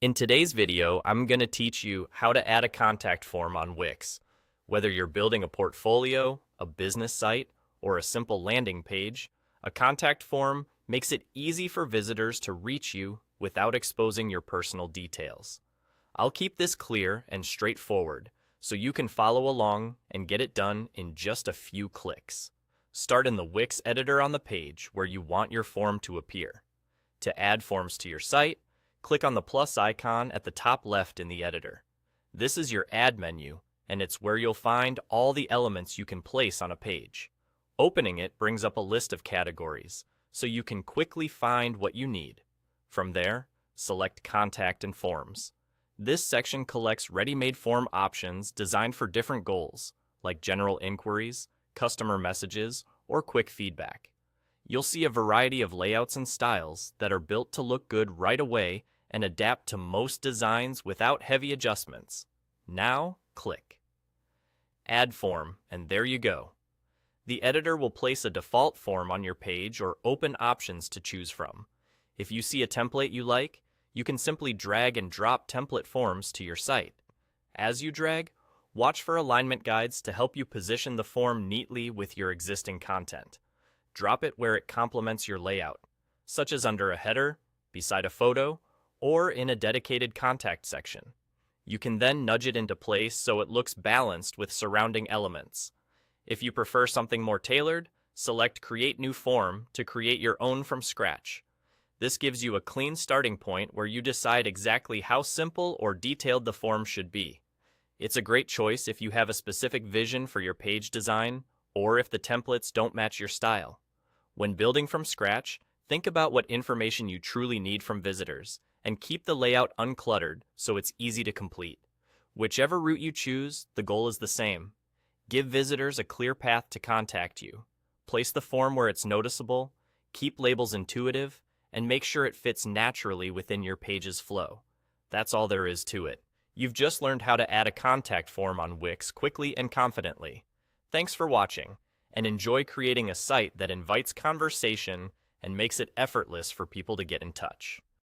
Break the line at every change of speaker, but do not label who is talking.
In today's video, I'm going to teach you how to add a contact form on Wix. Whether you're building a portfolio, a business site, or a simple landing page, a contact form makes it easy for visitors to reach you without exposing your personal details. I'll keep this clear and straightforward so you can follow along and get it done in just a few clicks. Start in the Wix editor on the page where you want your form to appear. To add forms to your site, click on the plus icon at the top left in the editor. This is your Add menu, and it's where you'll find all the elements you can place on a page. Opening it brings up a list of categories, so you can quickly find what you need. From there, select Contact and Forms. This section collects ready-made form options designed for different goals, like general inquiries, customer messages, or quick feedback. You'll see a variety of layouts and styles that are built to look good right away and adapt to most designs without heavy adjustments. Now, click Add Form, and there you go. The editor will place a default form on your page or open options to choose from. If you see a template you like, you can simply drag and drop template forms to your site. As you drag, watch for alignment guides to help you position the form neatly with your existing content. Drop it where it complements your layout, such as under a header, beside a photo, or in a dedicated contact section. You can then nudge it into place so it looks balanced with surrounding elements. If you prefer something more tailored, select Create New Form to create your own from scratch. This gives you a clean starting point where you decide exactly how simple or detailed the form should be. It's a great choice if you have a specific vision for your page design, or if the templates don't match your style. When building from scratch, think about what information you truly need from visitors, and keep the layout uncluttered so it's easy to complete. Whichever route you choose, the goal is the same. Give visitors a clear path to contact you. Place the form where it's noticeable, keep labels intuitive, and make sure it fits naturally within your page's flow. That's all there is to it. You've just learned how to add a contact form on Wix quickly and confidently. Thanks for watching, and enjoy creating a site that invites conversation and makes it effortless for people to get in touch.